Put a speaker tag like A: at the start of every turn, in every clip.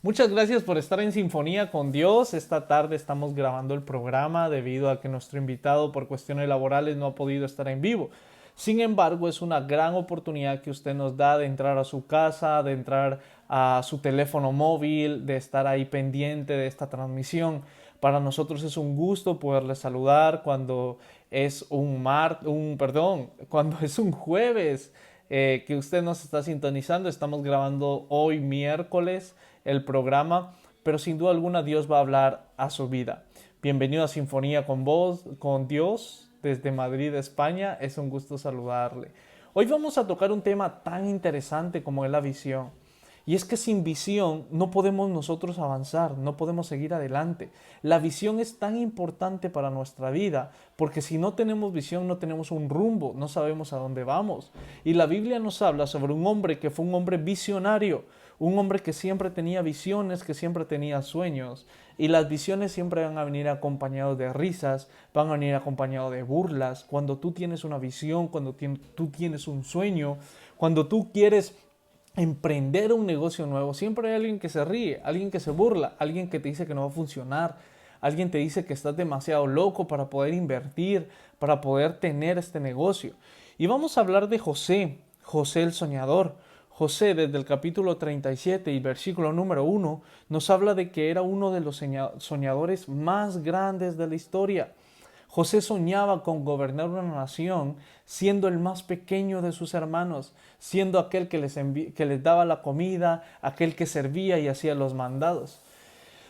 A: Muchas gracias por estar en sintonía con Dios. Esta tarde estamos grabando el programa debido a que nuestro invitado por cuestiones laborales no ha podido estar en vivo. Sin embargo, es una gran oportunidad que usted nos da de entrar a su casa, de entrar a su teléfono móvil, de estar ahí pendiente de esta transmisión. Para nosotros es un gusto poderle saludar cuando es cuando es un jueves que usted nos está sintonizando. Estamos grabando hoy miércoles el programa, pero sin duda alguna Dios va a hablar a su vida. Bienvenido a Sinfonía con Vos, con Dios, desde Madrid, España. Es un gusto saludarle. Hoy vamos a tocar un tema tan interesante como es la visión. Y es que sin visión no podemos nosotros avanzar, no podemos seguir adelante. La visión es tan importante para nuestra vida, porque si no tenemos visión no tenemos un rumbo, no sabemos a dónde vamos. Y la Biblia nos habla sobre un hombre que fue un hombre visionario, un hombre que siempre tenía visiones, que siempre tenía sueños. Y las visiones siempre van a venir acompañadas de risas, van a venir acompañadas de burlas. Cuando tú tienes una visión, cuando tú tienes un sueño, cuando tú quieres emprender un negocio nuevo, siempre hay alguien que se ríe, alguien que se burla, alguien que te dice que no va a funcionar, alguien te dice que estás demasiado loco para poder invertir, para poder tener este negocio. Y vamos a hablar de José, José el soñador. José, desde el capítulo 37 y versículo número 1, nos habla de que era uno de los soñadores más grandes de la historia. José soñaba con gobernar una nación siendo el más pequeño de sus hermanos, siendo aquel que les daba la comida, aquel que servía y hacía los mandados.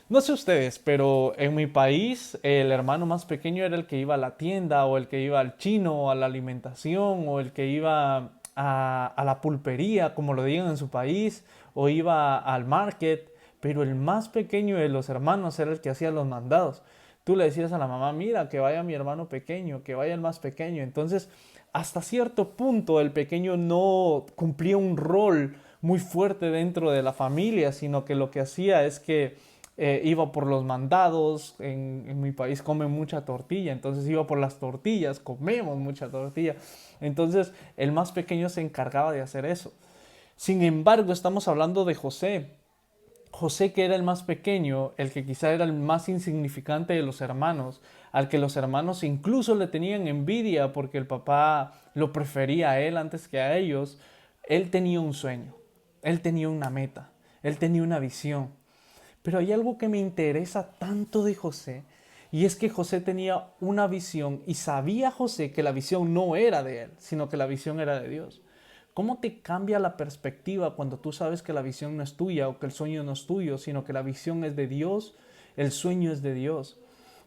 A: No sé ustedes, pero en mi país el hermano más pequeño era el que iba a la tienda o el que iba al chino o a la alimentación o el que iba a la pulpería, como lo digan en su país, o iba al market, pero el más pequeño de los hermanos era el que hacía los mandados. Tú le decías a la mamá, mira, que vaya mi hermano pequeño, que vaya el más pequeño. Entonces, hasta cierto punto el pequeño no cumplía un rol muy fuerte dentro de la familia, sino que lo que hacía es que iba por los mandados. En mi país comen mucha tortilla, entonces iba por las tortillas, comemos mucha tortilla. Entonces el más pequeño se encargaba de hacer eso. Sin embargo, estamos hablando de José. José, que era el más pequeño, el que quizá era el más insignificante de los hermanos, al que los hermanos incluso le tenían envidia porque el papá lo prefería a él antes que a ellos. Él tenía un sueño, él tenía una meta, él tenía una visión. Pero hay algo que me interesa tanto de José, y es que José tenía una visión y sabía José que la visión no era de él, sino que la visión era de Dios. ¿Cómo te cambia la perspectiva cuando tú sabes que la visión no es tuya o que el sueño no es tuyo, sino que la visión es de Dios, el sueño es de Dios?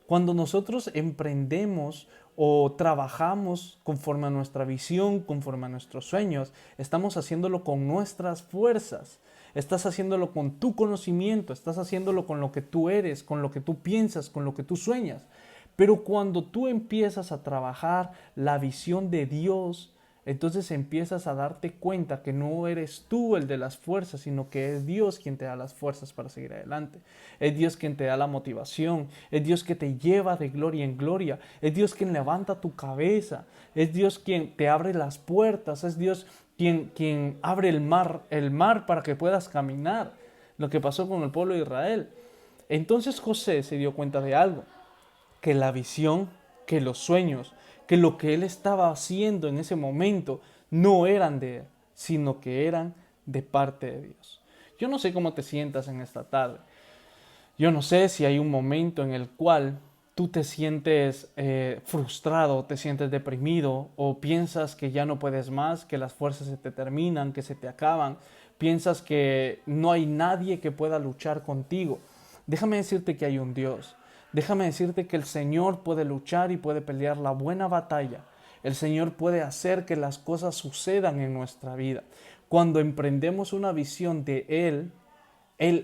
A: Cuando nosotros emprendemos o trabajamos conforme a nuestra visión, conforme a nuestros sueños, estamos haciéndolo con nuestras fuerzas. Estás haciéndolo con tu conocimiento, estás haciéndolo con lo que tú eres, con lo que tú piensas, con lo que tú sueñas. Pero cuando tú empiezas a trabajar la visión de Dios, entonces empiezas a darte cuenta que no eres tú el de las fuerzas, sino que es Dios quien te da las fuerzas para seguir adelante. Es Dios quien te da la motivación, es Dios que te lleva de gloria en gloria, es Dios quien levanta tu cabeza, es Dios quien te abre las puertas, es Dios quien abre el mar para que puedas caminar. Lo que pasó con el pueblo de Israel. Entonces José se dio cuenta de algo, que la visión, que los sueños, que lo que él estaba haciendo en ese momento no eran de él, sino que eran de parte de Dios. Yo no sé cómo te sientas en esta tarde. Yo no sé si hay un momento en el cual tú te sientes frustrado, te sientes deprimido o piensas que ya no puedes más, que las fuerzas se te terminan, que se te acaban, piensas que no hay nadie que pueda luchar contigo. Déjame decirte que hay un Dios. Déjame decirte que el Señor puede luchar y puede pelear la buena batalla. El Señor puede hacer que las cosas sucedan en nuestra vida. Cuando emprendemos una visión de Él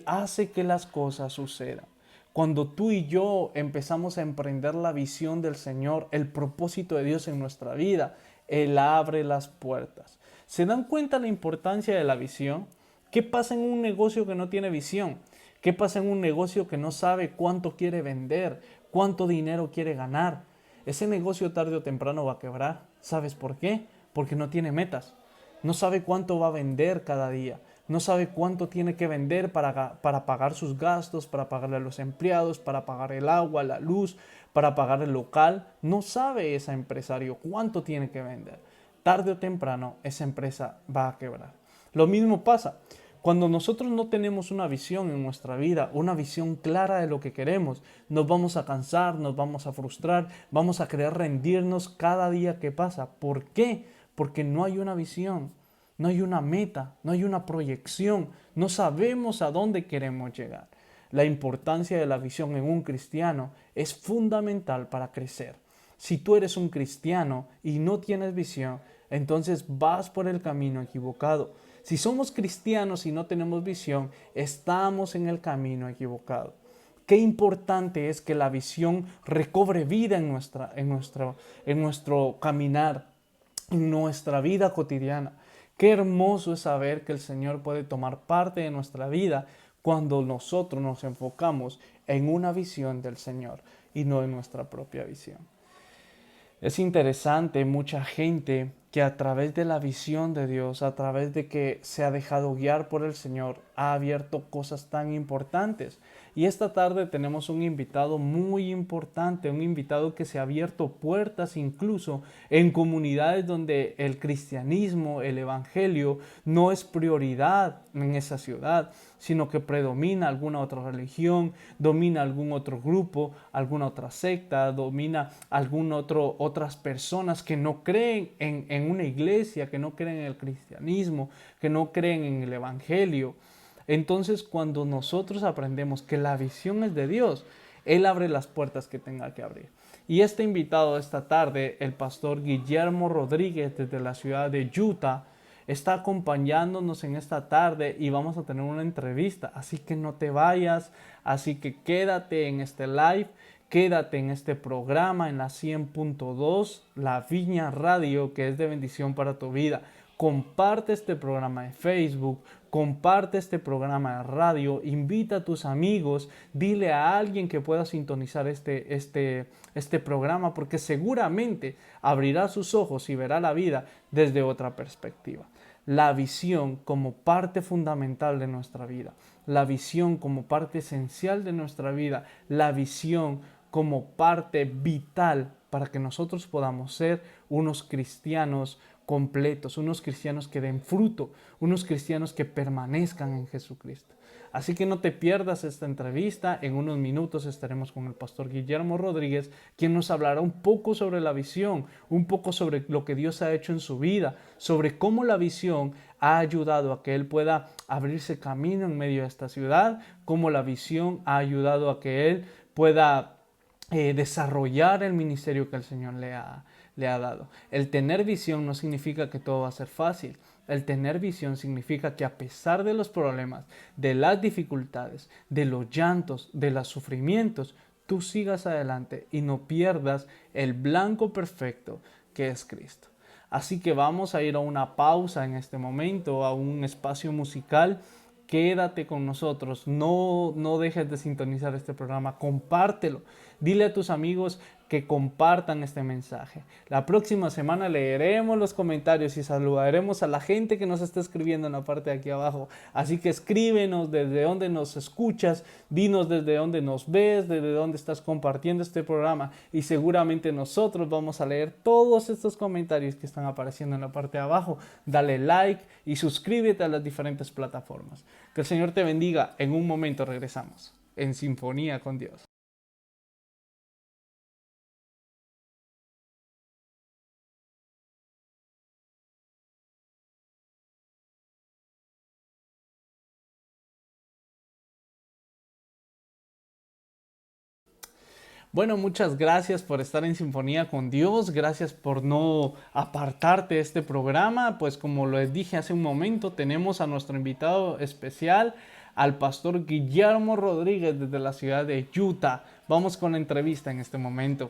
A: hace que las cosas sucedan. Cuando tú y yo empezamos a emprender la visión del Señor, el propósito de Dios en nuestra vida, Él abre las puertas. ¿Se dan cuenta la importancia de la visión? ¿Qué pasa en un negocio que no tiene visión? ¿Qué pasa en un negocio que no sabe cuánto quiere vender, cuánto dinero quiere ganar? Ese negocio tarde o temprano va a quebrar. ¿Sabes por qué? Porque no tiene metas. No sabe cuánto va a vender cada día. no sabe cuánto tiene que vender para pagar sus gastos, para pagarle a los empleados, para pagar el agua, la luz, para pagar el local. No sabe ese empresario cuánto tiene que vender. Tarde o temprano esa empresa va a quebrar. Lo mismo pasa cuando nosotros no tenemos una visión en nuestra vida, una visión clara de lo que queremos. Nos vamos a cansar, nos vamos a frustrar, vamos a querer rendirnos cada día que pasa. ¿Por qué? Porque no hay una visión, no hay una meta, no hay una proyección, no sabemos a dónde queremos llegar. La importancia de la visión en un cristiano es fundamental para crecer. Si tú eres un cristiano y no tienes visión, entonces vas por el camino equivocado. Si somos cristianos y no tenemos visión, estamos en el camino equivocado. Qué importante es que la visión recobre vida en nuestro caminar, en nuestra vida cotidiana. Qué hermoso es saber que el Señor puede tomar parte de nuestra vida cuando nosotros nos enfocamos en una visión del Señor y no en nuestra propia visión. Es interesante mucha gente que a través de la visión de Dios, a través de que se ha dejado guiar por el Señor, ha abierto cosas tan importantes. Y esta tarde tenemos un invitado muy importante, un invitado que se ha abierto puertas incluso en comunidades donde el cristianismo, el evangelio no es prioridad en esa ciudad, sino que predomina alguna otra religión, domina algún otro grupo, alguna otra secta, domina otras personas que no creen en una iglesia, que no creen en el cristianismo, que no creen en el evangelio. Entonces, cuando nosotros aprendemos que la visión es de Dios, Él abre las puertas que tenga que abrir. Y este invitado esta tarde, el pastor Guillermo Rodríguez desde la ciudad de Utah, está acompañándonos en esta tarde y vamos a tener una entrevista. Así que no te vayas, así que quédate en este live, quédate en este programa en la 100.2, La Viña Radio, que es de bendición para tu vida. Comparte este programa en Facebook, comparte este programa de radio, invita a tus amigos, dile a alguien que pueda sintonizar este programa, porque seguramente abrirá sus ojos y verá la vida desde otra perspectiva. La visión como parte fundamental de nuestra vida, la visión como parte esencial de nuestra vida, la visión como parte vital para que nosotros podamos ser unos cristianos completos, unos cristianos que den fruto, unos cristianos que permanezcan en Jesucristo. Así que no te pierdas esta entrevista. En unos minutos estaremos con el pastor Guillermo Rodríguez, quien nos hablará un poco sobre la visión, un poco sobre lo que Dios ha hecho en su vida, sobre cómo la visión ha ayudado a que él pueda abrirse camino en medio de esta ciudad, cómo la visión ha ayudado a que él pueda desarrollar el ministerio que el Señor le ha dado. El tener visión no significa que todo va a ser fácil. El tener visión significa que a pesar de los problemas, de las dificultades, de los llantos, de los sufrimientos, tú sigas adelante y no pierdas el blanco perfecto que es Cristo. Así que vamos a ir a una pausa en este momento, a un espacio musical. Quédate con nosotros, no dejes de sintonizar este programa, compártelo, dile a tus amigos que compartan este mensaje. La próxima semana leeremos los comentarios y saludaremos a la gente que nos está escribiendo en la parte de aquí abajo. Así que escríbenos desde dónde nos escuchas, dinos desde dónde nos ves, desde dónde estás compartiendo este programa y seguramente nosotros vamos a leer todos estos comentarios que están apareciendo en la parte de abajo. Dale like y suscríbete a las diferentes plataformas. Que el Señor te bendiga. En un momento regresamos en sinfonía con Dios. Bueno, muchas gracias por estar en sinfonía con Dios, gracias por no apartarte de este programa, pues como les dije hace un momento, tenemos a nuestro invitado especial, al pastor Guillermo Rodríguez desde la ciudad de Utah. Vamos con la entrevista en este momento.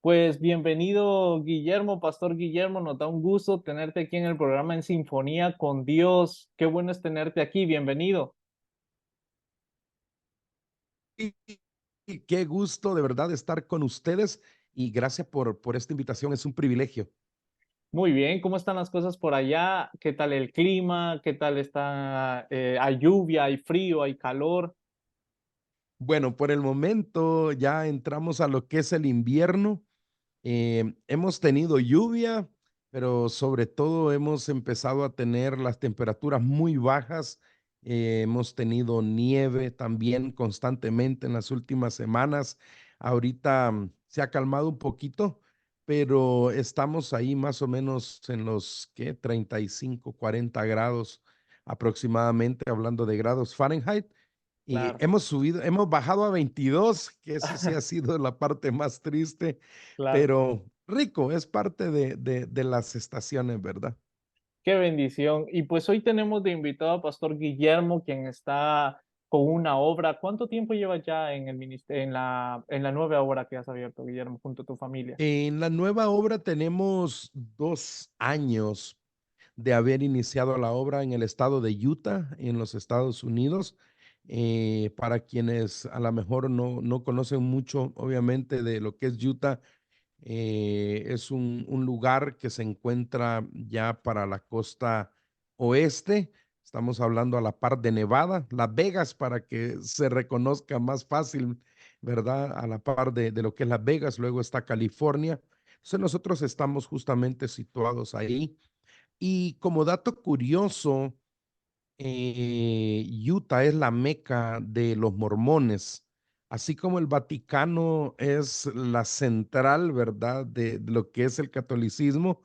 A: Pues bienvenido Guillermo, pastor Guillermo, nos da un gusto tenerte aquí en el programa en sinfonía con Dios. Qué bueno es tenerte aquí, bienvenido.
B: Y, y qué gusto de verdad estar con ustedes y gracias por esta invitación, es un privilegio.
A: Muy bien, ¿cómo están las cosas por allá? ¿Qué tal el clima? ¿Qué tal está? ¿Hay lluvia, hay frío, hay calor?
B: Bueno, por el momento ya entramos a lo que es el invierno. Hemos tenido lluvia, pero sobre todo hemos empezado a tener las temperaturas muy bajas. Hemos tenido nieve también constantemente en las últimas semanas. Ahorita se ha calmado un poquito, pero estamos ahí más o menos en los ¿qué? 35, 40 grados aproximadamente, hablando de grados Fahrenheit. Y
A: Claro,
B: hemos subido, hemos bajado a 22, que eso sí ha sido la parte más triste,
A: claro.
B: pero rico, es parte de las estaciones, ¿verdad?
A: Qué bendición. Y pues hoy tenemos de invitado a Pastor Guillermo, quien está con una obra. ¿Cuánto tiempo lleva ya en el ministerio, en la nueva obra que has abierto, Guillermo, junto a tu familia?
B: En la nueva obra tenemos 2 años de haber iniciado la obra en el estado de Utah, en los Estados Unidos. Para quienes a lo mejor no conocen mucho, obviamente, de lo que es Utah, es un lugar que se encuentra ya para la costa oeste. Estamos hablando a la par de Nevada, Las Vegas, para que se reconozca más fácil, ¿verdad? A la par de lo que es Las Vegas, luego está California. Entonces nosotros estamos justamente situados ahí. Y como dato curioso, Utah es la meca de los mormones, así como el Vaticano es la central, ¿verdad?, de lo que es el catolicismo.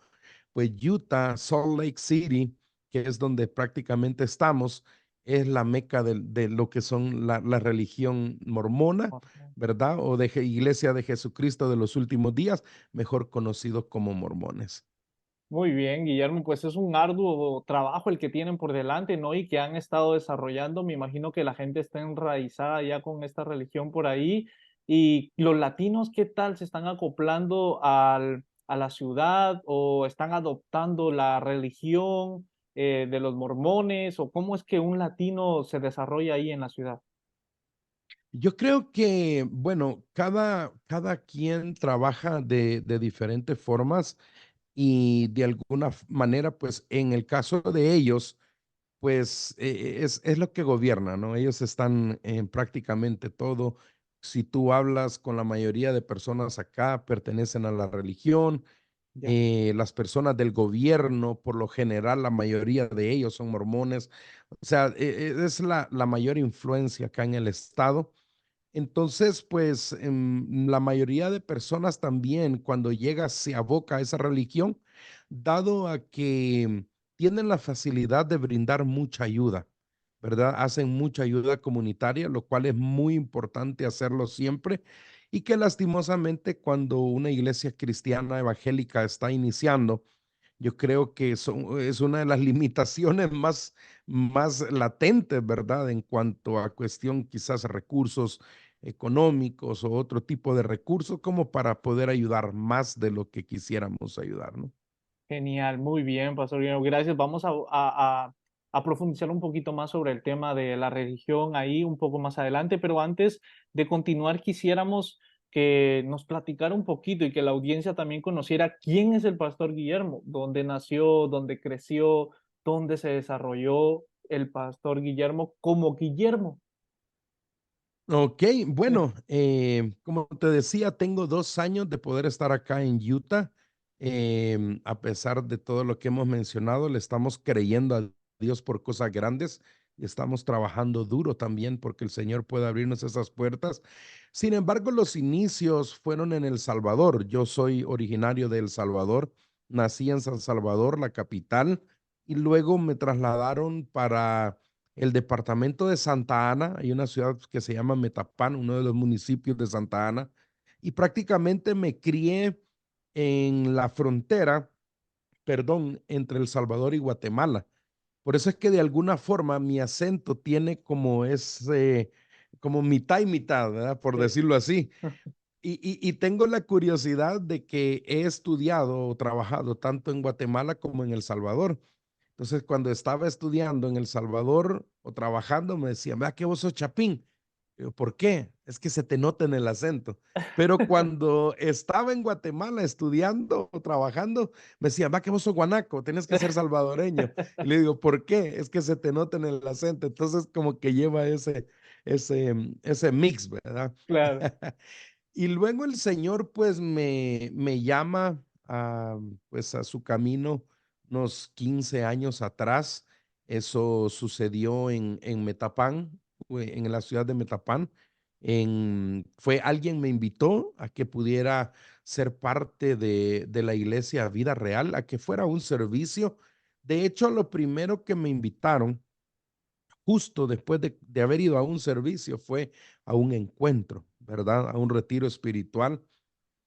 B: Pues Utah, Salt Lake City, que es donde prácticamente estamos, es la meca de lo que son la religión mormona, ¿verdad? O de Iglesia de Jesucristo de los últimos días, mejor conocidos como mormones.
A: Muy bien, Guillermo, pues es un arduo trabajo el que tienen por delante, ¿no? Y que han estado desarrollando. Me imagino que la gente está enraizada ya con esta religión por ahí. ¿Y los latinos qué tal? ¿Se están acoplando a la ciudad o están adoptando la religión de los mormones? ¿O cómo es que un latino se desarrolla ahí en la ciudad?
B: Yo creo que, bueno, cada quien trabaja de diferentes formas y de alguna manera, pues en el caso de ellos, pues es lo que gobierna, ¿no? Ellos están en prácticamente todo. Si tú hablas con la mayoría de personas acá, pertenecen a la religión.
A: Ya,
B: Las personas del gobierno, por lo general, la mayoría de ellos son mormones. O sea, es la mayor influencia acá en el estado. Entonces, pues la mayoría de personas también cuando llega se aboca a esa religión, dado a que tienen la facilidad de brindar mucha ayuda, ¿verdad? Hacen mucha ayuda comunitaria, lo cual es muy importante hacerlo siempre y que lastimosamente cuando una iglesia cristiana evangélica está iniciando, yo creo que es una de las limitaciones más latentes, ¿verdad? En cuanto a cuestión quizás recursos económicos o otro tipo de recursos como para poder ayudar más de lo que quisiéramos ayudar, ¿no?
A: genial, muy bien, Pastor Guillermo, gracias. Vamos a profundizar un poquito más sobre el tema de la religión ahí un poco más adelante, pero antes de continuar, quisiéramos que nos platicara un poquito y que la audiencia también conociera quién es el Pastor Guillermo, dónde nació, dónde creció, dónde se desarrolló el Pastor Guillermo como Guillermo.
B: Ok, bueno, como te decía, tengo 2 años de poder estar acá en Utah. A pesar de todo lo que hemos mencionado, le estamos creyendo a Dios por cosas grandes y estamos trabajando duro también porque el Señor puede abrirnos esas puertas. Sin embargo, los inicios fueron en El Salvador. Yo soy originario de El Salvador, nací en San Salvador, la capital, y luego me trasladaron para el departamento de Santa Ana. Hay una ciudad que se llama Metapán, uno de los municipios de Santa Ana, y prácticamente me crié en la frontera, perdón, entre El Salvador y Guatemala. Por eso es que de alguna forma mi acento tiene como ese, como mitad y mitad, ¿verdad? Por
A: Sí.
B: decirlo así. Y tengo la curiosidad de que he estudiado o trabajado tanto en Guatemala como en El Salvador. Entonces, cuando estaba estudiando en El Salvador o trabajando, me decían, vea que vos sos chapín. Digo, ¿por qué? Es que se te nota en el acento. Pero cuando estaba en Guatemala estudiando o trabajando, me decían, va que vos sos guanaco, tenés que ser salvadoreño. Y le digo, ¿por qué? Es que se te nota en el acento. Entonces como que lleva ese mix, ¿verdad?
A: Claro.
B: Y luego el Señor pues me llama pues a su camino unos 15 años atrás. Eso sucedió en Metapán, en la ciudad de Metapán. Fue alguien me invitó a que pudiera ser parte de la iglesia Vida Real, a que fuera un servicio. De hecho, lo primero que me invitaron justo después de haber ido a un servicio fue a un encuentro, ¿verdad? A un retiro espiritual.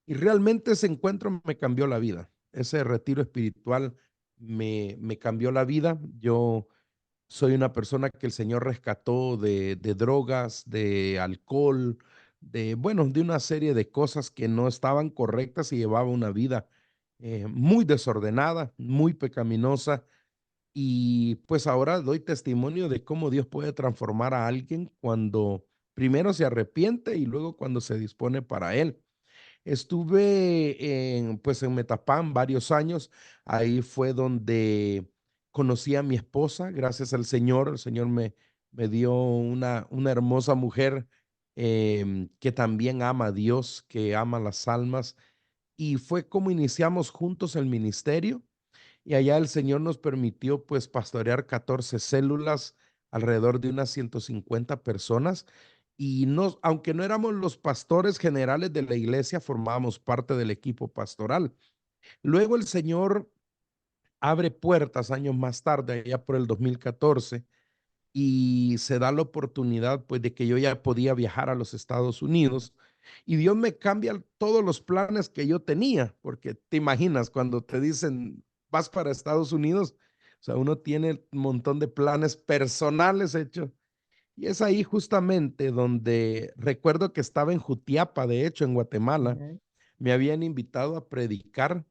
B: Y realmente ese encuentro me cambió la vida. Ese retiro espiritual me cambió la vida. Yo soy una persona que el Señor rescató de drogas, de alcohol, bueno, de una serie de cosas que no estaban correctas y llevaba una vida muy desordenada, muy pecaminosa. Y pues ahora doy testimonio de cómo Dios puede transformar a alguien cuando primero se arrepiente y luego cuando se dispone para él. Estuve pues en Metapán varios años. Ahí fue donde conocí a mi esposa, gracias al Señor. El Señor me dio una hermosa mujer que también ama a Dios, que ama las almas. Y fue como iniciamos juntos el ministerio. Y allá el Señor nos permitió pues pastorear 14 células, alrededor de unas 150 personas. Y nos, aunque no éramos los pastores generales de la iglesia, formábamos parte del equipo pastoral. Luego el Señor abre puertas años más tarde, allá por el 2014, y se da la oportunidad pues de que yo ya podía viajar a los Estados Unidos y Dios me cambia todos los planes que yo tenía, porque te imaginas cuando te dicen vas para Estados Unidos, o sea, uno tiene un montón de planes personales hechos y es ahí justamente donde recuerdo que estaba en Jutiapa, de hecho en Guatemala,
A: Ujú.
B: me habían invitado a predicar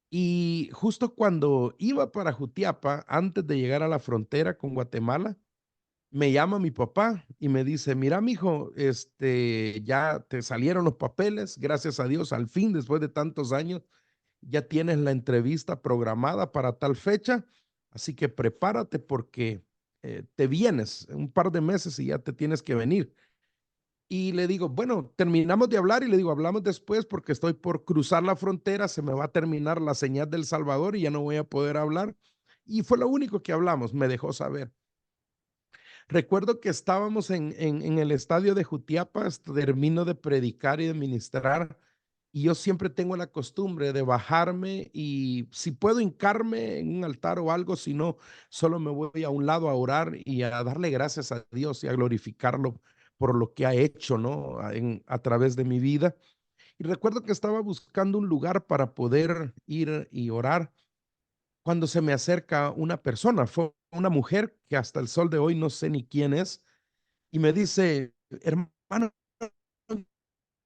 B: y justo cuando iba para Jutiapa, antes de llegar a la frontera con Guatemala, me llama mi papá y me dice, mira, mijo, ya te salieron los papeles, gracias a Dios, al fin, después de tantos años, ya tienes la entrevista programada para tal fecha, así que prepárate porque te vienes un par de meses y ya te tienes que venir. Y le digo, bueno, terminamos de hablar y le digo, hablamos después porque estoy por cruzar la frontera, se me va a terminar la señal del Salvador y ya no voy a poder hablar. Y fue lo único que hablamos, me dejó saber. Recuerdo que estábamos en el estadio de Jutiapa, termino de predicar y de ministrar, y yo siempre tengo la costumbre de bajarme y si puedo hincarme en un altar o algo, si no, solo me voy a un lado a orar y a darle gracias a Dios y a glorificarlo por lo que ha hecho, ¿no? A través de mi vida. Y recuerdo que estaba buscando un lugar para poder ir y orar cuando se me acerca una persona, fue una mujer que hasta el sol de hoy no sé ni quién es, y me dice, hermano,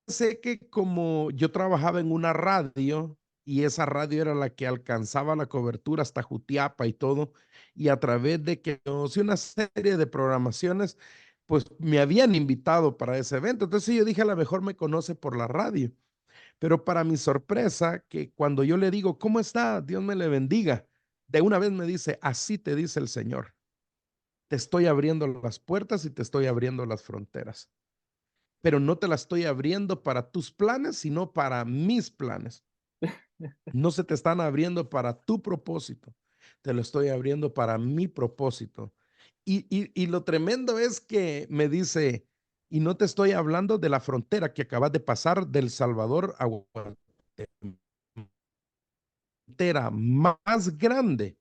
B: sé que como yo trabajaba en una radio y esa radio era la que alcanzaba la cobertura hasta Jutiapa y todo, y a través de que conocí una serie de programaciones, pues me habían invitado para ese evento. Entonces yo dije, a lo mejor me conoce por la radio. Pero para mi sorpresa, que cuando yo le digo, ¿cómo está? Dios me le bendiga. De una vez me dice, así te dice el Señor. Te estoy abriendo las puertas y te estoy abriendo las fronteras. Pero no te las estoy abriendo para tus planes, sino para mis planes. No se te están abriendo para tu propósito. Te lo estoy abriendo para mi propósito. Y lo tremendo es que me dice, y no te estoy hablando de la frontera que acabas de pasar del Salvador a Guatemala más grande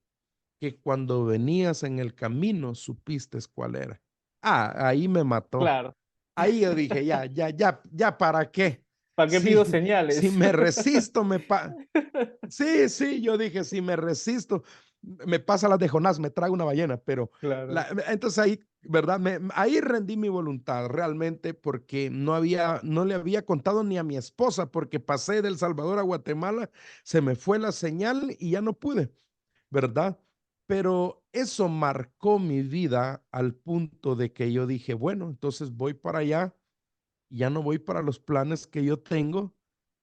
B: que cuando venías en el camino supiste cuál era. Ahí me mató.
A: Claro.
B: Ahí yo dije, ya, ¿para qué?
A: ¿Para qué pido
B: Si
A: señales?
B: me resisto, Sí, sí, yo dije, si me resisto, me pasa las de Jonás, me trago una ballena, pero
A: Claro.
B: entonces ahí, ¿verdad? Ahí rendí mi voluntad realmente porque no le había contado ni a mi esposa porque pasé del Salvador a Guatemala, se me fue la señal y ya no pude, ¿verdad? Pero eso marcó mi vida al punto de que yo dije, bueno, entonces voy para allá, ya no voy para los planes que yo tengo,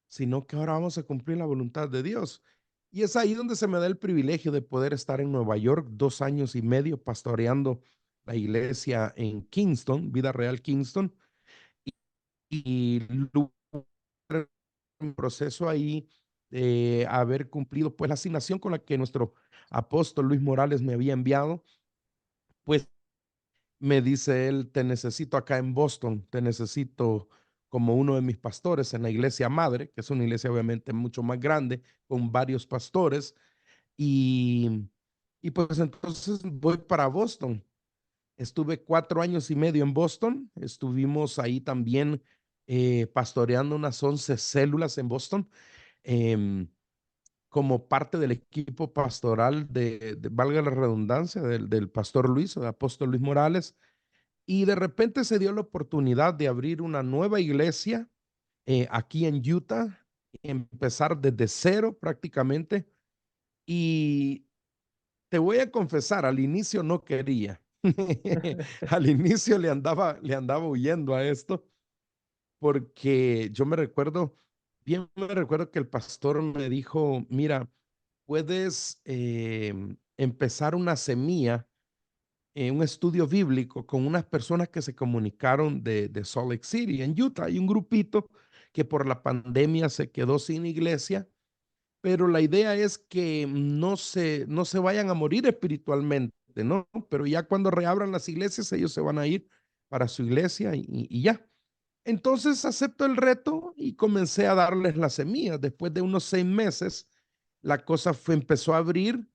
B: sino que ahora vamos a cumplir la voluntad de Dios. Y es ahí donde se me da el privilegio de poder estar en Nueva York 2 años y medio pastoreando la iglesia en Kingston, Vida Real Kingston, y un proceso ahí de haber cumplido pues la asignación con la que nuestro apóstol Luis Morales me había enviado, pues me dice él, te necesito acá en Boston, te necesito como uno de mis pastores en la iglesia madre, que es una iglesia obviamente mucho más grande, con varios pastores, y, y pues entonces voy para Boston. Estuve 4 años y medio en Boston, estuvimos ahí también pastoreando unas 11 células en Boston, em, como parte del equipo pastoral valga la redundancia, del pastor Luis, el apóstol Luis Morales, y de repente se dio la oportunidad de abrir una nueva iglesia aquí en Utah, empezar desde cero prácticamente. Y te voy a confesar, al inicio no quería. Al inicio le andaba huyendo a esto porque yo me recuerdo, bien me recuerdo que el pastor me dijo, mira, puedes empezar una semilla, un estudio bíblico con unas personas que se comunicaron de Salt Lake City, en Utah. Hay un grupito que por la pandemia se quedó sin iglesia, pero la idea es que no se vayan a morir espiritualmente, ¿no? Pero ya cuando reabran las iglesias, ellos se van a ir para su iglesia y ya. Entonces acepto el reto y comencé a darles las semillas. Después de unos 6 meses, la cosa empezó a abrir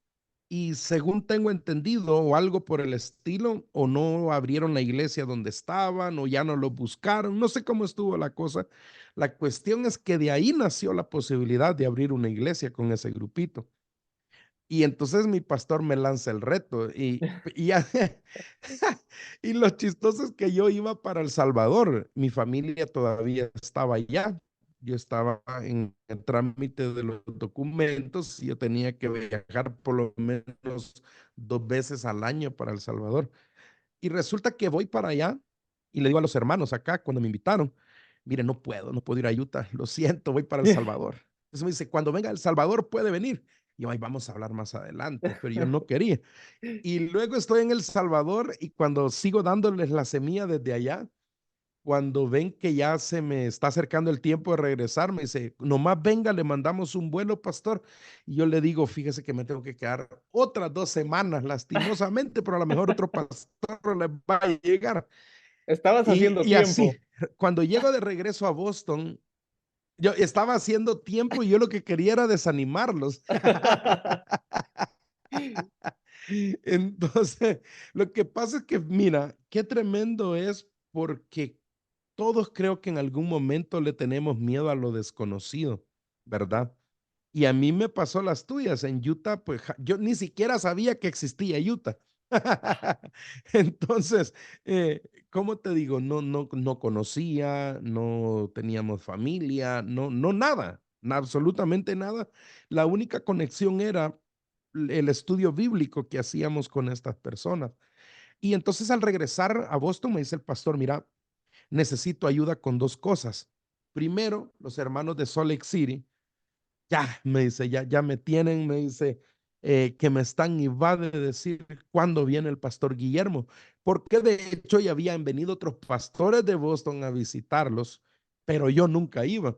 B: y según tengo entendido o algo por el estilo, o no abrieron la iglesia donde estaban o ya no lo buscaron, no sé cómo estuvo la cosa. La cuestión es que de ahí nació la posibilidad de abrir una iglesia con ese grupito. Y entonces mi pastor me lanza el reto y ya, y lo chistoso es que yo iba para El Salvador, mi familia todavía estaba allá, yo estaba en el trámite de los documentos y yo tenía que viajar por lo menos 2 veces al año para El Salvador. Y resulta que voy para allá y le digo a los hermanos acá cuando me invitaron, mire, no puedo ir a Utah, lo siento, voy para El Salvador. Entonces me dice, cuando venga a El Salvador puede venir. Y yo, ahí vamos a hablar más adelante, pero yo no quería. Y luego estoy en El Salvador y cuando sigo dándoles la semilla desde allá, cuando ven que ya se me está acercando el tiempo de regresar, me dice, nomás venga, le mandamos un vuelo, pastor. Y yo le digo, fíjese que me tengo que quedar otras 2 semanas, lastimosamente, pero a lo mejor otro pastor le va a llegar.
A: Estabas haciendo
B: Y así,
A: tiempo.
B: cuando llego de regreso a Boston, yo estaba haciendo tiempo y yo lo que quería era desanimarlos. Entonces, lo que pasa es que, mira, qué tremendo es porque todos creo que en algún momento le tenemos miedo a lo desconocido, ¿verdad? Y a mí me pasó las tuyas en Utah, pues yo ni siquiera sabía que existía Utah. Entonces, ¿cómo te digo? No conocía, no teníamos familia, no nada, absolutamente nada. La única conexión era el estudio bíblico que hacíamos con estas personas. Y entonces al regresar a Boston me dice el pastor, mira, necesito ayuda con 2 cosas. Primero, los hermanos de Salt Lake City, ya, me dice, ya me tienen, me dice, que me están y va de decir cuándo viene el pastor Guillermo, porque de hecho ya habían venido otros pastores de Boston a visitarlos, pero yo nunca iba.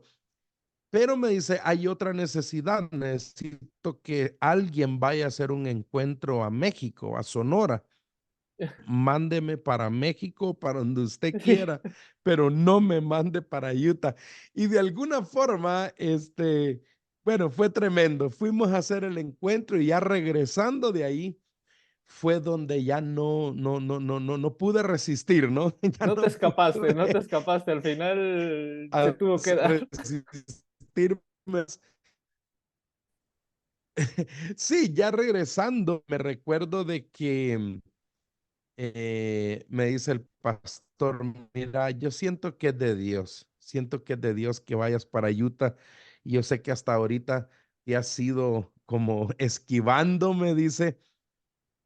B: Pero me dice, hay otra necesidad, necesito que alguien vaya a hacer un encuentro a México, a Sonora. Mándeme para México, para donde usted quiera, pero no me mande para Utah. Y de alguna forma, bueno, fue tremendo. Fuimos a hacer el encuentro y ya regresando de ahí fue donde ya no pude resistir, ¿no? Ya
A: No te
B: no
A: escapaste, no te
B: pude
A: escapaste. Al final se tuvo que dar.
B: resistirme. Sí, ya regresando, me recuerdo de que me dice el pastor, mira, yo siento que es de Dios, siento que es de Dios que vayas para Utah. Y yo sé que hasta ahorita te has ido como esquivando, me dice,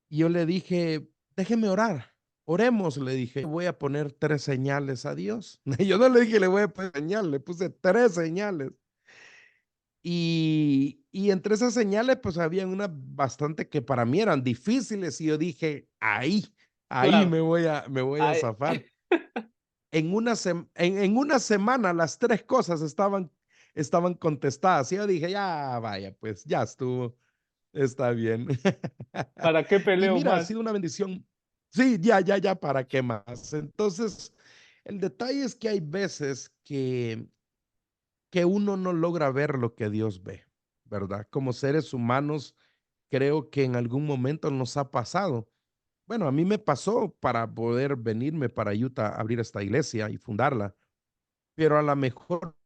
B: Y yo le dije, déjeme orar, oremos, le dije, voy a poner 3 señales a Dios. Yo no le dije, le voy a poner señal, le puse 3 señales. Y entre esas señales, pues había unas bastante que para mí eran difíciles y yo dije, ahí
A: Claro.
B: me voy a
A: Ay,
B: zafar. En una semana las 3 cosas estaban contestadas. Y yo dije, ya vaya, pues ya estuvo, está bien.
A: ¿para qué
B: Y
A: peleo
B: mira, ha
A: más?
B: sido una bendición. Sí, ya, ¿para qué más? Entonces, el detalle es que hay veces que uno no logra ver lo que Dios ve, ¿verdad? Como seres humanos, creo que en algún momento nos ha pasado. Bueno, a mí me pasó para poder venirme para Utah a abrir esta iglesia y fundarla, pero a lo mejor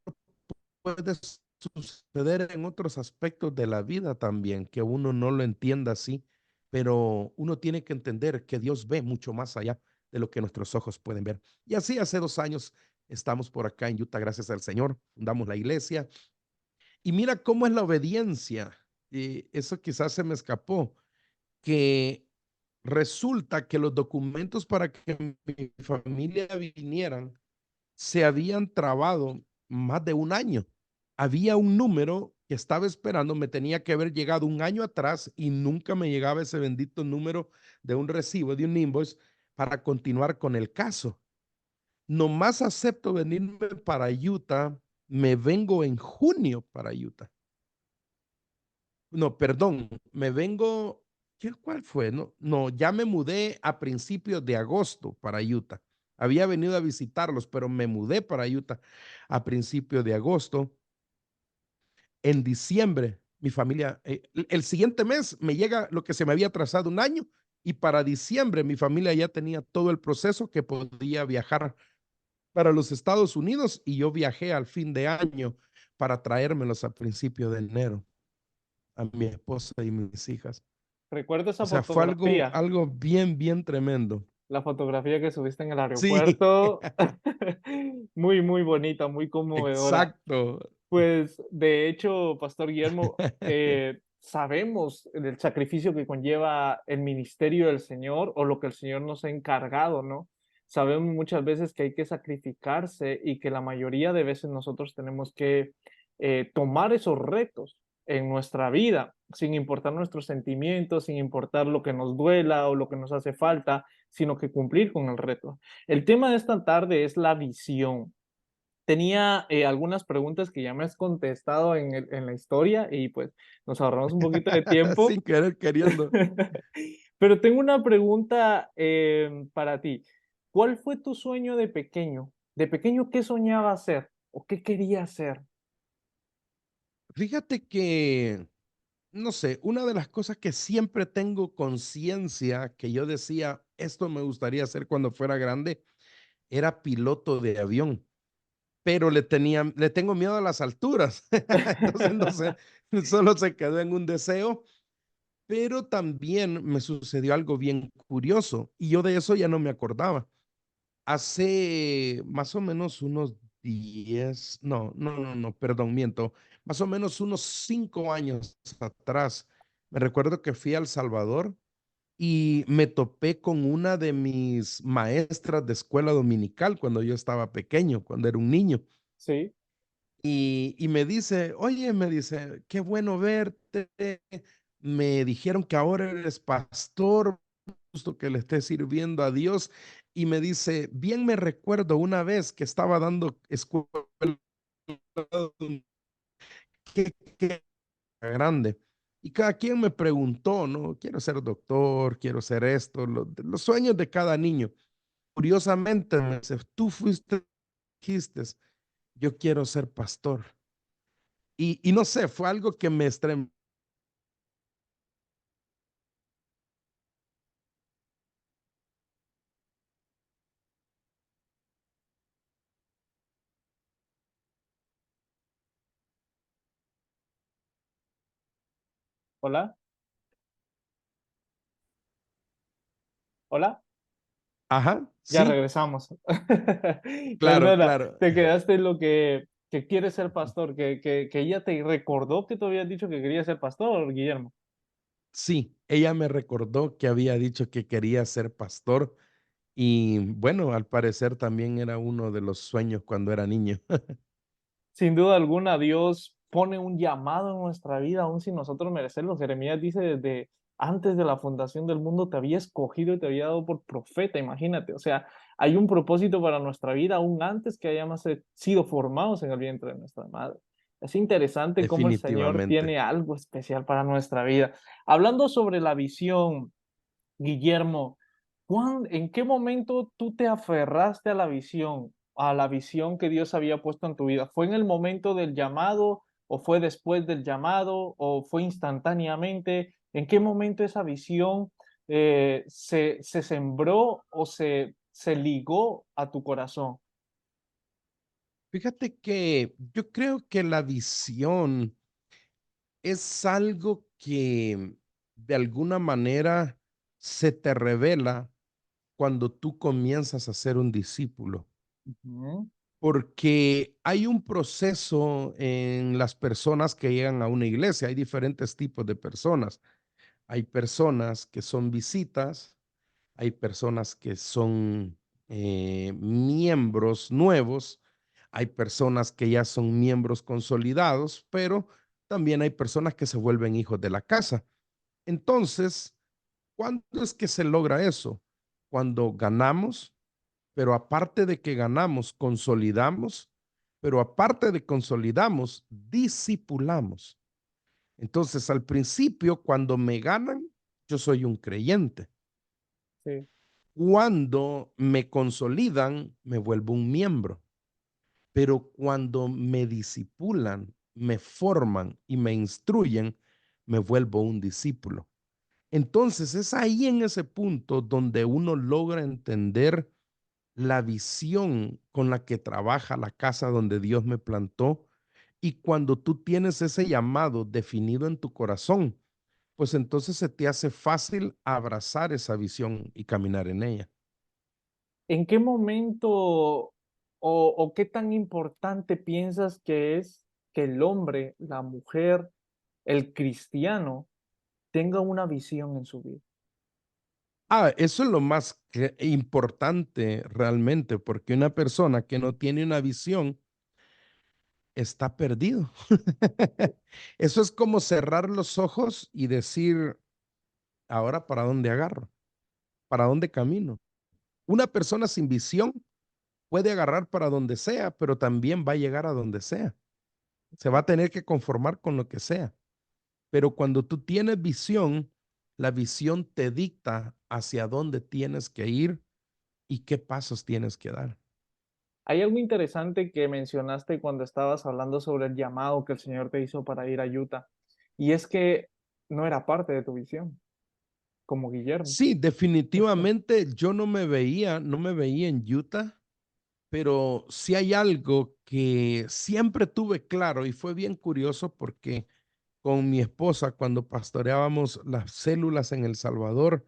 B: puede suceder en otros aspectos de la vida también, que uno no lo entienda así, pero uno tiene que entender que Dios ve mucho más allá de lo que nuestros ojos pueden ver. Y así hace 2 años estamos por acá en Utah, gracias al Señor, fundamos la iglesia y mira cómo es la obediencia. Y eso quizás se me escapó, que resulta que los documentos para que mi familia vinieran se habían trabado más de un año. Había un número que estaba esperando, me tenía que haber llegado un año atrás y nunca me llegaba ese bendito número de un recibo, de un invoice para continuar con el caso. Nomás acepto venirme para Utah, me vengo en junio para Utah. No, perdón, me vengo, ¿cuál fue? No, no, ya me mudé a principios de agosto para Utah. Había venido a visitarlos, pero me mudé para Utah a principios de agosto. En diciembre, mi familia, el siguiente mes me llega lo que se me había trazado un año y para diciembre mi familia ya tenía todo el proceso que podía viajar para los Estados Unidos y yo viajé al fin de año para traérmelos a principios de enero a mi esposa y mis hijas.
A: Recuerdo
B: O
A: esa
B: sea, fue algo,
A: fotografía,
B: algo bien, bien tremendo.
A: la fotografía que subiste en el
B: Sí,
A: aeropuerto. Muy, muy bonita, muy conmovedora.
B: exacto.
A: Pues de hecho, Pastor Guillermo, sabemos del sacrificio que conlleva el ministerio del Señor o lo que el Señor nos ha encargado, ¿no? Sabemos muchas veces que hay que sacrificarse y que la mayoría de veces nosotros tenemos que tomar esos retos en nuestra vida, sin importar nuestros sentimientos, sin importar lo que nos duela o lo que nos hace falta, sino que cumplir con el reto. El tema de esta tarde es la visión. Tenía algunas preguntas que ya me has contestado en la historia y pues nos ahorramos un poquito de tiempo.
B: Sin querer queriendo.
A: Pero tengo una pregunta para ti. ¿Cuál fue tu sueño de pequeño? ¿De pequeño qué soñaba hacer o qué quería hacer?
B: Fíjate que, no sé, una de las cosas que siempre tengo conciencia que yo decía, esto me gustaría hacer cuando fuera grande, era piloto de avión, pero le tengo miedo a las alturas. Entonces, no sé, solo se quedó en un deseo, pero también me sucedió algo bien curioso y yo de eso ya no me acordaba. Hace más o menos unos 10, no, perdón, miento, más o menos unos 5 años atrás, me recuerdo que fui a El Salvador y me topé con una de mis maestras de escuela dominical cuando yo estaba pequeño, cuando era un niño.
A: Sí,
B: Y me dice, oye, me dice, qué bueno verte. Me dijeron que ahora eres pastor, gusto que le esté sirviendo a Dios. Y me dice, bien me recuerdo una vez que estaba dando escuela que grande. Y cada quien me preguntó, ¿no? Quiero ser doctor, quiero ser esto, los sueños de cada niño. Curiosamente, me dice, tú dijiste, yo quiero ser pastor. Y no sé, fue algo que me estremeció.
A: hola, hola,
B: Ajá,
A: ya
B: sí,
A: regresamos.
B: claro,
A: Perdona,
B: claro.
A: te quedaste en lo que quieres ser pastor, que ella te recordó que tú habías dicho que querías ser pastor, Guillermo.
B: Sí, ella me recordó que había dicho que quería ser pastor y bueno, al parecer también era uno de los sueños cuando era niño.
A: Sin duda alguna, Dios pone un llamado en nuestra vida, aun sin nosotros merecerlo. Jeremías dice desde antes de la fundación del mundo te había escogido y te había dado por profeta, imagínate. O sea, hay un propósito para nuestra vida aún antes que hayamos sido formados en el vientre de nuestra madre. Es interesante cómo el Señor
B: Definitivamente.
A: tiene algo especial para nuestra vida. Hablando sobre la visión, Guillermo, ¿en qué momento tú te aferraste a la visión que Dios había puesto en tu vida? ¿Fue en el momento del llamado o fue después del llamado o fue instantáneamente? ¿En qué momento esa visión se sembró o se ligó a tu corazón?
B: Fíjate que yo creo que la visión es algo que de alguna manera se te revela cuando tú comienzas a ser un discípulo,
A: Ujú,
B: porque hay un proceso en las personas que llegan a una iglesia, hay diferentes tipos de personas. Hay personas que son visitas, hay personas que son miembros nuevos, hay personas que ya son miembros consolidados, pero también hay personas que se vuelven hijos de la casa. Entonces, ¿cuándo es que se logra eso? Cuando ganamos, pero aparte de que ganamos, consolidamos, pero aparte de consolidamos, discipulamos. Entonces, al principio, cuando me ganan, yo soy un creyente.
A: sí.
B: Cuando me consolidan, me vuelvo un miembro. Pero cuando me disipulan, me forman y me instruyen, me vuelvo un discípulo. Entonces, es ahí en ese punto donde uno logra entender la visión con la que trabaja la casa donde Dios me plantó. Y cuando tú tienes ese llamado definido en tu corazón, pues entonces se te hace fácil abrazar esa visión y caminar en ella.
A: ¿En qué momento o qué tan importante piensas que es que el hombre, la mujer, el cristiano tenga una visión en su vida?
B: Eso es lo más importante realmente, porque una persona que no tiene una visión está perdido. Eso es como cerrar los ojos y decir, ahora, ¿para dónde agarro? ¿Para dónde camino? Una persona sin visión puede agarrar para donde sea, pero también va a llegar a donde sea. Se va a tener que conformar con lo que sea. Pero cuando tú tienes visión, la visión te dicta hacia dónde tienes que ir y qué pasos tienes que dar.
A: Hay algo interesante que mencionaste cuando estabas hablando sobre el llamado que el Señor te hizo para ir a Utah, y es que no era parte de tu visión, como Guillermo.
B: Sí, definitivamente yo no me veía en Utah, pero sí hay algo que siempre tuve claro y fue bien curioso porque con mi esposa, cuando pastoreábamos las células en El Salvador,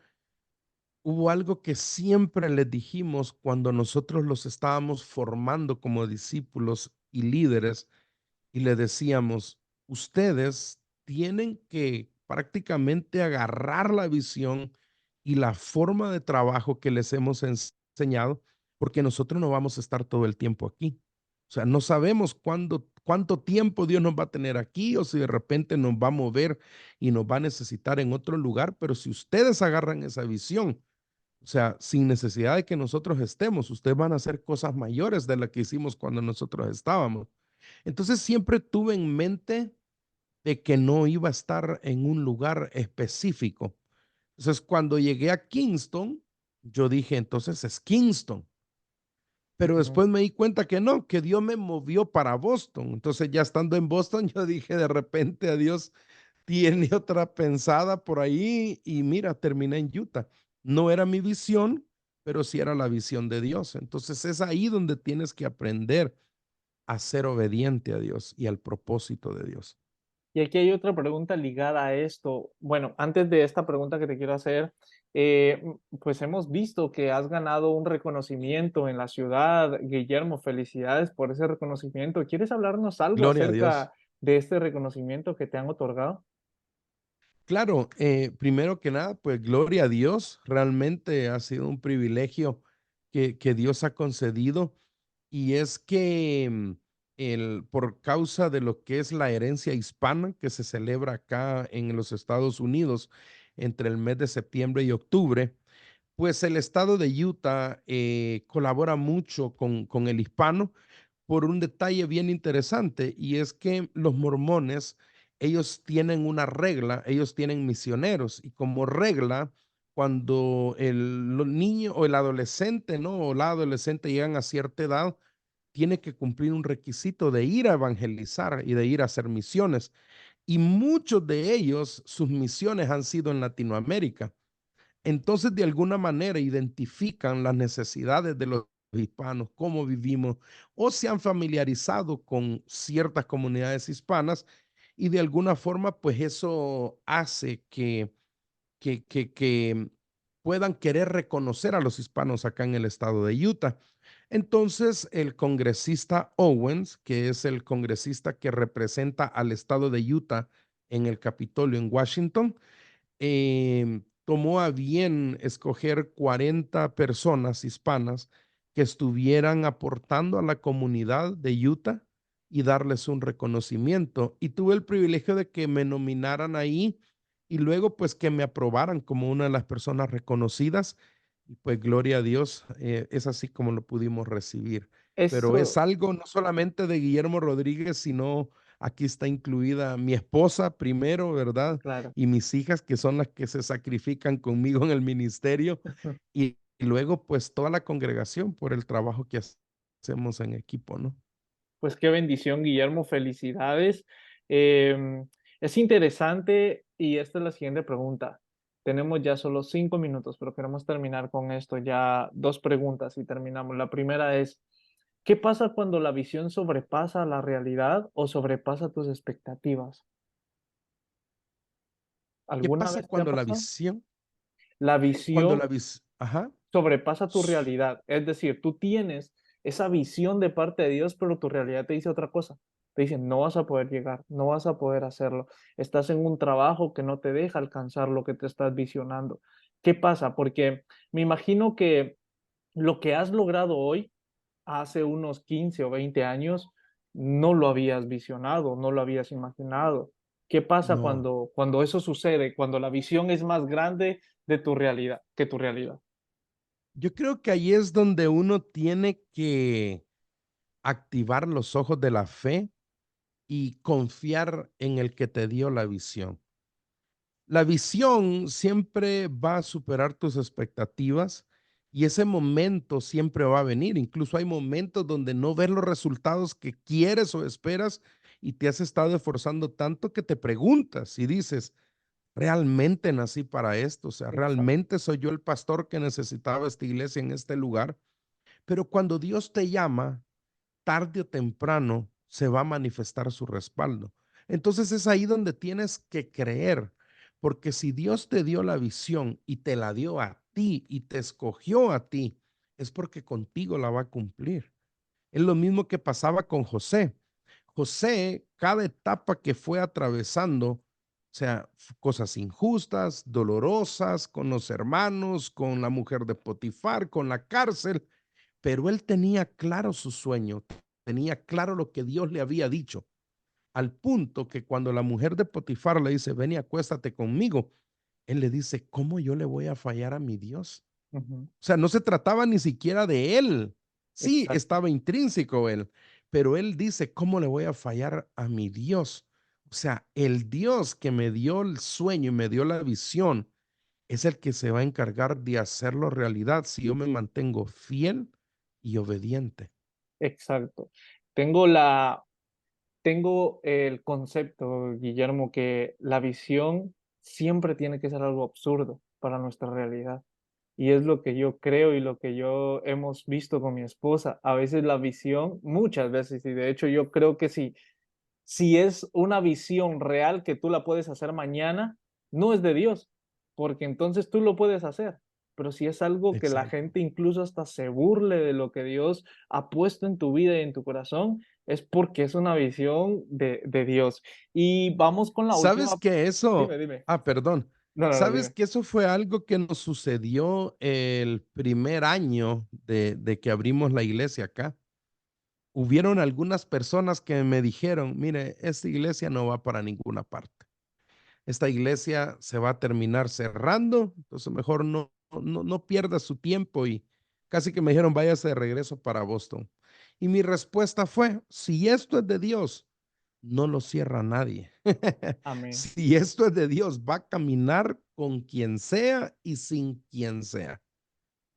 B: hubo algo que siempre les dijimos cuando nosotros los estábamos formando como discípulos y líderes, y le decíamos, ustedes tienen que prácticamente agarrar la visión y la forma de trabajo que les hemos enseñado, porque nosotros no vamos a estar todo el tiempo aquí. O sea, no sabemos cuánto tiempo Dios nos va a tener aquí o si de repente nos va a mover y nos va a necesitar en otro lugar, pero si ustedes agarran esa visión, o sea, sin necesidad de que nosotros estemos, ustedes van a hacer cosas mayores de las que hicimos cuando nosotros estábamos. Entonces siempre tuve en mente de que no iba a estar en un lugar específico. Entonces cuando llegué a Kingston, yo dije, entonces es Kingston. Pero
A: Ujú.
B: después me di cuenta que no, que Dios me movió para Boston. Entonces ya estando en Boston, yo dije de repente a Dios tiene otra pensada por ahí y mira, terminé en Utah. No era mi visión, pero sí era la visión de Dios. Entonces es ahí donde tienes que aprender a ser obediente a Dios y al propósito de Dios.
A: Y aquí hay otra pregunta ligada a esto. Bueno, antes de esta pregunta que te quiero hacer, pues hemos visto que has ganado un reconocimiento en la ciudad. Guillermo, felicidades por ese reconocimiento. ¿Quieres hablarnos algo
B: Gloria a Dios.
A: acerca de este reconocimiento que te han otorgado?
B: Claro, primero que nada, pues gloria a Dios, realmente ha sido un privilegio que Dios ha concedido y es que por causa de lo que es la herencia hispana que se celebra acá en los Estados Unidos entre el mes de septiembre y octubre, pues el estado de Utah colabora mucho con el hispano por un detalle bien interesante y es que los mormones, ellos tienen una regla, ellos tienen misioneros y como regla, cuando el niño o el adolescente, ¿no? O la adolescente llegan a cierta edad, tiene que cumplir un requisito de ir a evangelizar y de ir a hacer misiones. Y muchos de ellos, sus misiones han sido en Latinoamérica. Entonces, de alguna manera identifican las necesidades de los hispanos, cómo vivimos, o se han familiarizado con ciertas comunidades hispanas y de alguna forma, pues eso hace que puedan querer reconocer a los hispanos acá en el estado de Utah. Entonces, el congresista Owens, que es el congresista que representa al estado de Utah en el Capitolio en Washington, tomó a bien escoger 40 personas hispanas que estuvieran aportando a la comunidad de Utah y darles un reconocimiento. Y tuve el privilegio de que me nominaran ahí y luego pues que me aprobaran como una de las personas reconocidas. Y pues gloria a Dios, es así como lo pudimos recibir. Pero es
A: Eso,
B: algo no solamente de Guillermo Rodríguez, sino aquí está incluida mi esposa primero, ¿verdad?
A: claro.
B: Y mis hijas, que son las que se sacrifican conmigo en el ministerio, y luego pues toda la congregación por el trabajo que hacemos en equipo, ¿no?
A: Pues qué bendición, Guillermo, felicidades. Es interesante y esta es la siguiente pregunta. Tenemos ya solo 5 minutos, pero queremos terminar con esto. Ya dos preguntas y terminamos. La primera es, ¿qué pasa cuando la visión sobrepasa la realidad o sobrepasa tus expectativas?
B: ¿Qué
A: ¿Alguna
B: pasa
A: vez te ha
B: cuando la
A: pasado?
B: visión,
A: La
B: cuando
A: visión
B: la visión, ajá,
A: sobrepasa tu
B: s-
A: realidad. Es decir, tú tienes esa visión de parte de Dios, pero tu realidad te dice otra cosa. Te dice, no vas a poder llegar, no vas a poder hacerlo. Estás en un trabajo que no te deja alcanzar lo que te estás visionando. ¿Qué pasa? Porque me imagino que lo que has logrado hoy, hace unos 15 o 20 años, no lo habías visionado, no lo habías imaginado. ¿Qué pasa
B: no.
A: cuando eso sucede, cuando la visión es más grande de tu realidad que tu realidad?
B: Yo creo que ahí es donde uno tiene que activar los ojos de la fe y confiar en el que te dio la visión. La visión siempre va a superar tus expectativas y ese momento siempre va a venir. Incluso hay momentos donde no ves los resultados que quieres o esperas y te has estado esforzando tanto que te preguntas y dices, ¿realmente nací para esto? O sea,
A: Exacto.
B: ¿realmente soy yo el pastor que necesitaba esta iglesia en este lugar? Pero cuando Dios te llama, tarde o temprano se va a manifestar su respaldo. Entonces es ahí donde tienes que creer, porque si Dios te dio la visión y te la dio a ti y te escogió a ti, es porque contigo la va a cumplir. Es lo mismo que pasaba con José. José, cada etapa que fue atravesando, o sea, cosas injustas, dolorosas, con los hermanos, con la mujer de Potifar, con la cárcel, pero él tenía claro su sueño, tenía claro lo que Dios le había dicho, al punto que cuando la mujer de Potifar le dice, ven y acuéstate conmigo, él le dice, ¿cómo yo le voy a fallar a mi Dios?
A: Ujú.
B: O sea, no se trataba ni siquiera de él. Sí,
A: Exacto,
B: estaba intrínseco él, pero él dice, ¿cómo le voy a fallar a mi Dios? O sea, el Dios que me dio el sueño y me dio la visión es el que se va a encargar de hacerlo realidad si yo me mantengo fiel y obediente.
A: exacto. Tengo el concepto, Guillermo, que la visión siempre tiene que ser algo absurdo para nuestra realidad. Y es lo que yo creo y lo que yo hemos visto con mi esposa. A veces la visión, muchas veces, y de hecho yo creo que si es una visión real que tú la puedes hacer mañana, no es de Dios, porque entonces tú lo puedes hacer. Pero si es algo que la
B: Exacto.
A: gente incluso hasta se burle de lo que Dios ha puesto en tu vida y en tu corazón, es porque es una visión de Dios. Y vamos con la
B: ¿Sabes
A: última.
B: que eso?
A: Dime, dime.
B: Perdón.
A: No, no, no,
B: ¿Sabes
A: dime.
B: que eso fue algo que nos sucedió el primer año de que abrimos la iglesia acá? Hubieron algunas personas que me dijeron, mire, esta iglesia no va para ninguna parte. Esta iglesia se va a terminar cerrando, entonces mejor no pierda su tiempo y casi que me dijeron, váyase de regreso para Boston. Y mi respuesta fue, si esto es de Dios, no lo cierra nadie.
A: Amén.
B: Si esto es de Dios, va a caminar con quien sea y sin quien sea.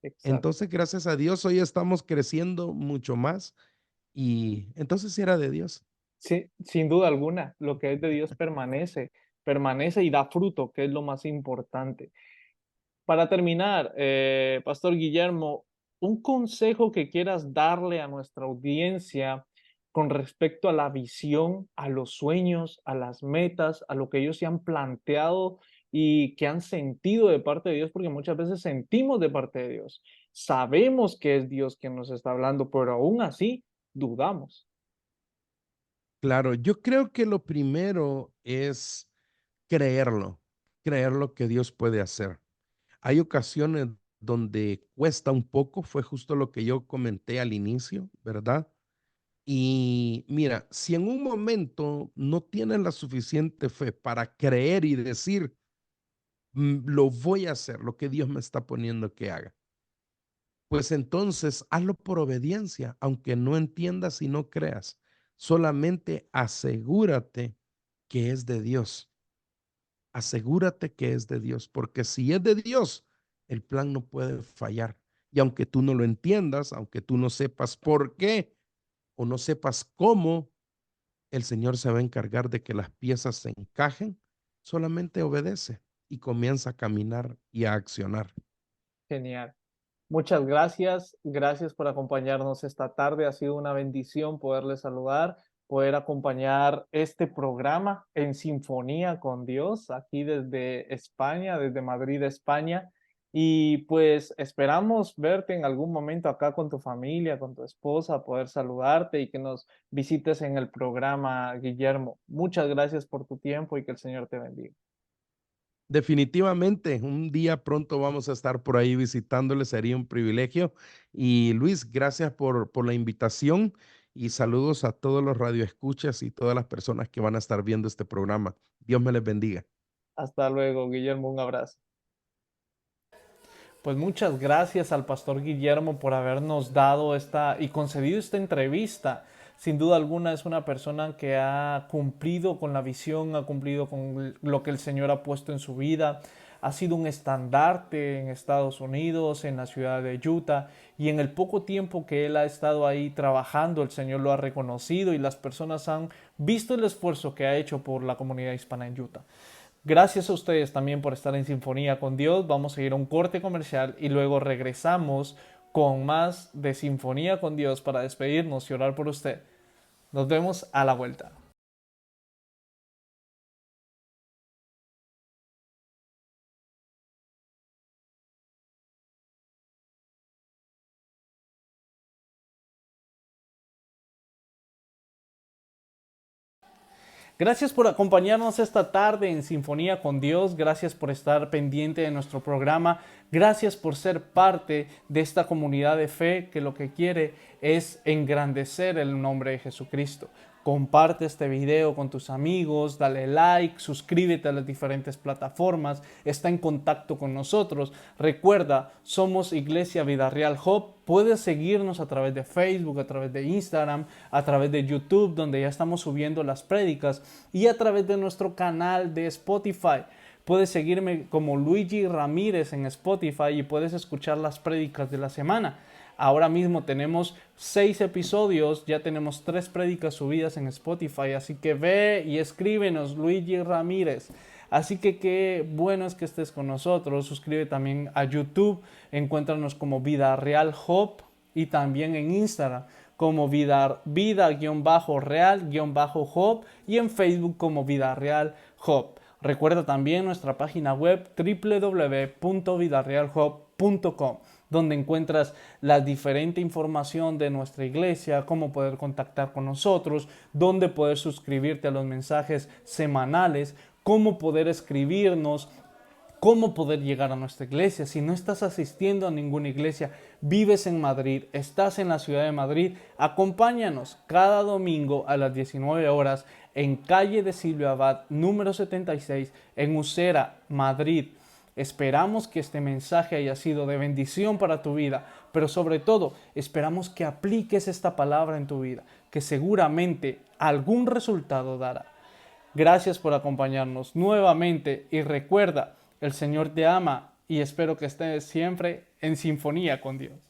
A: Exacto.
B: Entonces, gracias a Dios, hoy estamos creciendo mucho más y entonces sí era de Dios.
A: Sí, sin duda alguna, lo que es de Dios permanece, permanece y da fruto, que es lo más importante. Para terminar, Pastor Guillermo, un consejo que quieras darle a nuestra audiencia con respecto a la visión, a los sueños, a las metas, a lo que ellos se han planteado y que han sentido de parte de Dios, porque muchas veces sentimos de parte de Dios. Sabemos que es Dios quien nos está hablando, pero aún así dudamos.
B: Claro, yo creo que lo primero es creerlo, creer lo que Dios puede hacer. Hay ocasiones donde cuesta un poco, fue justo lo que yo comenté al inicio, ¿verdad? Y mira, si en un momento no tienes la suficiente fe para creer y decir, lo voy a hacer, lo que Dios me está poniendo que haga, pues entonces hazlo por obediencia, aunque no entiendas y no creas. Solamente asegúrate que es de Dios. Asegúrate que es de Dios, porque si es de Dios, el plan no puede fallar. Y aunque tú no lo entiendas, aunque tú no sepas por qué o no sepas cómo, el Señor se va a encargar de que las piezas se encajen. Solamente obedece y comienza a caminar y a accionar.
A: Genial. Muchas gracias, gracias por acompañarnos esta tarde. Ha sido una bendición poderles saludar, poder acompañar este programa en sinfonía con Dios aquí desde España, desde Madrid, España. Y pues esperamos verte en algún momento acá con tu familia, con tu esposa, poder saludarte y que nos visites en el programa, Guillermo. Muchas gracias por tu tiempo y que el Señor te bendiga.
B: Definitivamente, un día pronto vamos a estar por ahí visitándole, sería un privilegio. Y Luis, gracias por la invitación y saludos a todos los radioescuchas y todas las personas que van a estar viendo este programa. Dios me les bendiga.
A: Hasta luego, Guillermo, un abrazo. Pues muchas gracias al pastor Guillermo por habernos dado esta y concedido esta entrevista. Sin duda alguna es una persona que ha cumplido con la visión, ha cumplido con lo que el Señor ha puesto en su vida. Ha sido un estandarte en Estados Unidos, en la ciudad de Utah, y en el poco tiempo que él ha estado ahí trabajando, el Señor lo ha reconocido y las personas han visto el esfuerzo que ha hecho por la comunidad hispana en Utah. Gracias a ustedes también por estar en sinfonía con Dios. Vamos a ir a un corte comercial y luego regresamos con más de Sinfonía con Dios para despedirnos y orar por usted. Nos vemos a la vuelta. Gracias por acompañarnos esta tarde en Sinfonía con Dios. Gracias por estar pendiente de nuestro programa. Gracias por ser parte de esta comunidad de fe que lo que quiere es engrandecer el nombre de Jesucristo. Comparte este video con tus amigos, dale like, suscríbete a las diferentes plataformas, está en contacto con nosotros. Recuerda, somos Iglesia Vida Real Hope. Puedes seguirnos a través de Facebook, a través de Instagram, a través de YouTube, donde ya estamos subiendo las prédicas, y a través de nuestro canal de Spotify. Puedes seguirme como Luigi Ramírez en Spotify y puedes escuchar las prédicas de la semana. Ahora mismo tenemos 6 episodios, ya tenemos 3 prédicas subidas en Spotify, así que ve y escríbenos, Luigi Ramírez. Así que qué bueno es que estés con nosotros. Suscríbete también a YouTube, encuéntranos como Vida Real Hope y también en Instagram como vida-real-hope y en Facebook como Vida Real Hope. Recuerda también nuestra página web www.vidarealhope.com. donde encuentras la diferente información de nuestra iglesia, cómo poder contactar con nosotros, dónde poder suscribirte a los mensajes semanales, cómo poder escribirnos, cómo poder llegar a nuestra iglesia. Si no estás asistiendo a ninguna iglesia, vives en Madrid, estás en la ciudad de Madrid, acompáñanos cada domingo a las 19 horas en calle de Silvio Abad, número 76, en Usera, Madrid. Esperamos que este mensaje haya sido de bendición para tu vida, pero sobre todo esperamos que apliques esta palabra en tu vida, que seguramente algún resultado dará. Gracias por acompañarnos nuevamente y recuerda, el Señor te ama y espero que estés siempre en sinfonía con Dios.